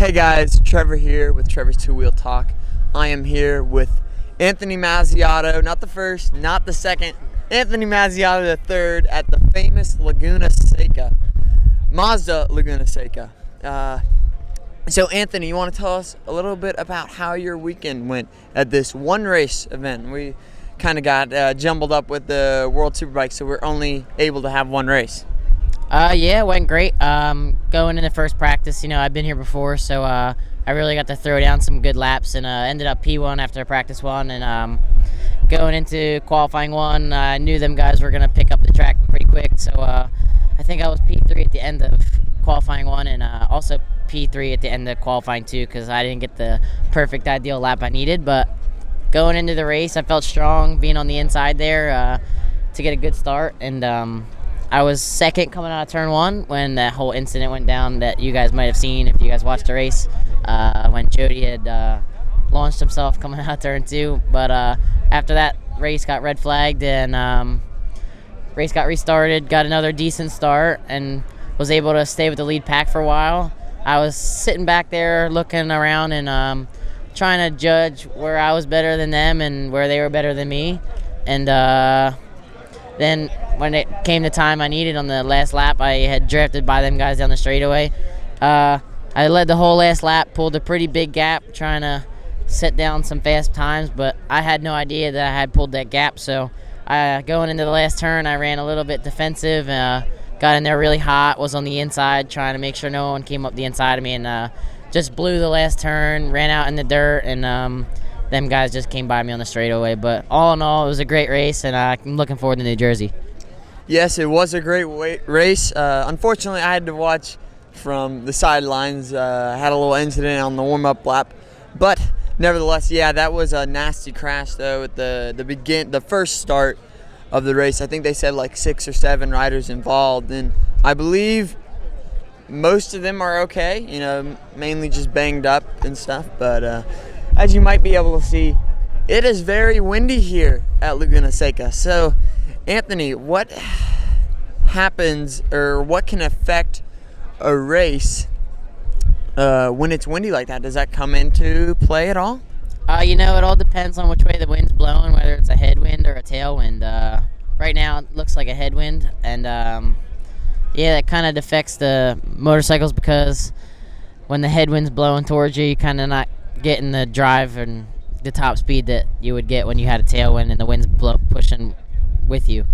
Hey guys, Trevor here with Trevor's Two Wheel Talk. I am here with Anthony Mazziotto, not the first, not the second, Anthony Mazziotto the third at the famous Laguna Seca, Mazda Laguna Seca. So Anthony, you want to tell us a little bit about how your weekend went at this one race event? We kind of got jumbled up with the World Superbike, so we're only able to have one race. Yeah, it went great. Going into first practice, I've been here before, so I really got to throw down some good laps and ended up P1 after practice one. And going into qualifying one, I knew them guys were going to pick up the track pretty quick, so I think I was P3 at the end of qualifying one and also P3 at the end of qualifying two because I didn't get the perfect ideal lap I needed. But going into the race, I felt strong being on the inside there to get a good start. And I was second coming out of turn one when that whole incident went down that you guys might have seen if you guys watched the race when Jody had launched himself coming out of turn two. But after that, race got red flagged and race got restarted, got another decent start, and was able to stay with the lead pack for a while. I was sitting back there looking around and trying to judge where I was better than them and where they were better than me. And then when it came to time I needed on the last lap, I had drafted by them guys down the straightaway. I led the whole last lap, pulled a pretty big gap, trying to set down some fast times, but I had no idea that I had pulled that gap. So going into the last turn, I ran a little bit defensive, got in there really hot, was on the inside, trying to make sure no one came up the inside of me, and just blew the last turn, ran out in the dirt, and them guys just came by me on the straightaway. But all in all, it was a great race, and I'm looking forward to New Jersey. Yes, it was a great race. Unfortunately, I had to watch from the sidelines. Had a little incident on the warm-up lap, but nevertheless, yeah, that was a nasty crash though at the first start of the race. I think they said like 6 or 7 riders involved, and I believe most of them are okay. Mainly just banged up and stuff. But as you might be able to see, it is very windy here at Laguna Seca. So, Anthony, what happens or what can affect a race when it's windy like that? Does that come into play at all? It all depends on which way the wind's blowing, whether it's a headwind or a tailwind. Right now, it looks like a headwind, and that kind of affects the motorcycles because when the headwind's blowing towards you, you're kind of not getting the drive and the top speed that you would get when you had a tailwind and the wind's pushing with you.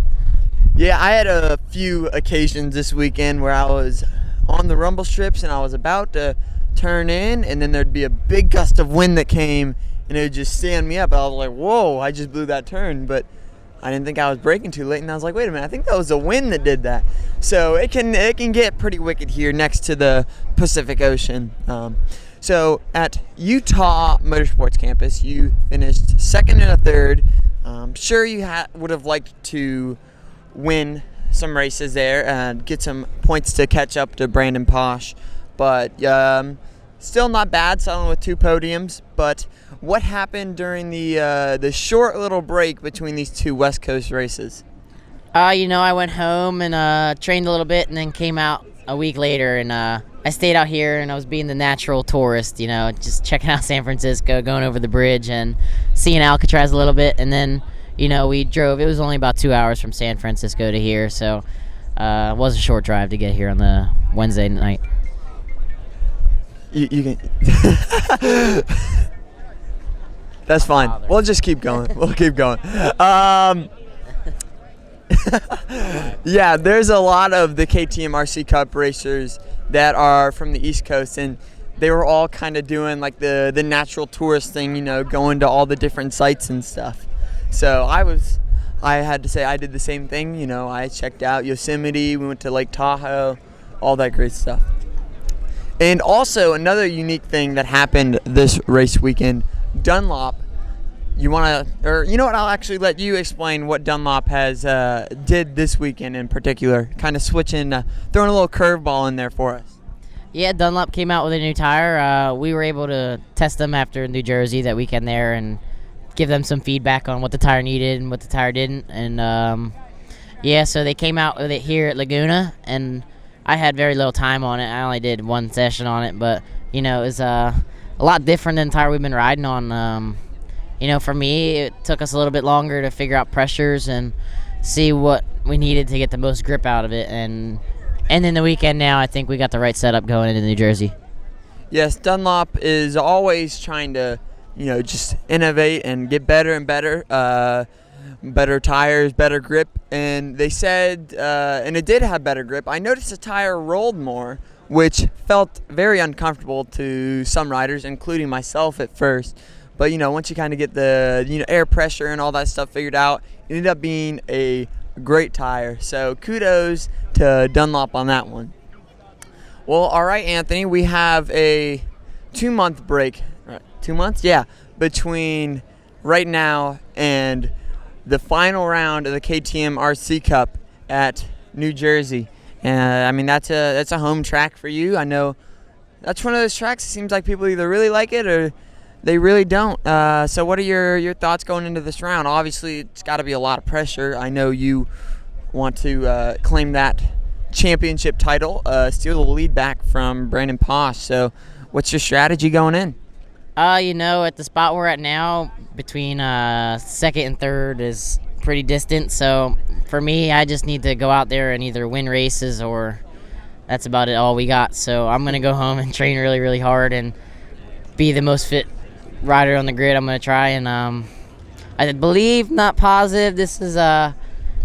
Yeah, I had a few occasions this weekend where I was on the rumble strips and I was about to turn in, and then there'd be a big gust of wind that came and it would just stand me up. I was like, whoa, I just blew that turn, but I didn't think I was braking too late, and I was like, wait a minute, I think that was the wind that did that. So it can get pretty wicked here next to the Pacific Ocean. So at Utah Motorsports Campus, you finished second and a third. Sure, you would have liked to win some races there and get some points to catch up to Brandon Posh, but still not bad, selling with 2 podiums. But what happened during the short little break between these 2 West Coast races? I went home and trained a little bit and then came out a week later, and I stayed out here and I was being the natural tourist, just checking out San Francisco, going over the bridge and seeing Alcatraz a little bit. And then, we drove. It was only about 2 hours from San Francisco to here, so it was a short drive to get here on the Wednesday night. You can... That's fine. We'll just keep going. Yeah, there's a lot of the KTM RC Cup racers that are from the East Coast, and they were all kind of doing like the natural tourist thing, going to all the different sites and stuff. So I had to say I did the same thing. I checked out Yosemite, we went to Lake Tahoe, all that great stuff. And also another unique thing that happened this race weekend, Dunlop. You want to, or you know what? I'll actually let you explain what Dunlop has did this weekend in particular. Kind of switching, throwing a little curveball in there for us. Yeah, Dunlop came out with a new tire. We were able to test them after New Jersey that weekend there and give them some feedback on what the tire needed and what the tire didn't. And so they came out with it here at Laguna, and I had very little time on it. I only did one session on it, but it was a lot different than the tire we've been riding on. For me, it took us a little bit longer to figure out pressures and see what we needed to get the most grip out of it. And in the weekend now, I think we got the right setup going into New Jersey. Yes, Dunlop is always trying to, just innovate and get better and better. Better tires, better grip. And they said, and it did have better grip. I noticed the tire rolled more, which felt very uncomfortable to some riders, including myself at first. But, once you kind of get the, air pressure and all that stuff figured out, it ended up being a great tire. So kudos to Dunlop on that one. Well, all right, Anthony, we have a 2-month break. 2 months? Yeah, between right now and the final round of the KTM RC Cup at New Jersey. And, that's a home track for you. I know that's one of those tracks. It seems like people either really like it or they really don't. So what are your thoughts going into this round? Obviously, it's got to be a lot of pressure. I know you want to claim that championship title, steal the lead back from Brandon Posh. So what's your strategy going in? At the spot we're at now, between second and third is pretty distant. So for me, I just need to go out there and either win races or that's about it, all we got. So I'm going to go home and train really, really hard and be the most fit rider on the grid. I'm going to try, and I believe, not positive, this is a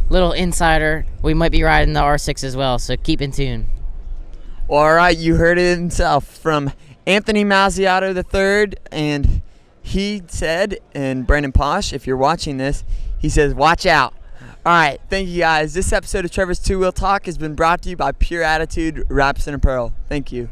little insider, we might be riding the R6 as well, so keep in tune. All right, you heard it himself from Anthony Mazziotto III, and he said, and Brandon Posh, if you're watching this, he says, watch out. All right, thank you guys. This episode of Trevor's Two Wheel Talk has been brought to you by Pure Attitude Wraps and Apparel. Thank you.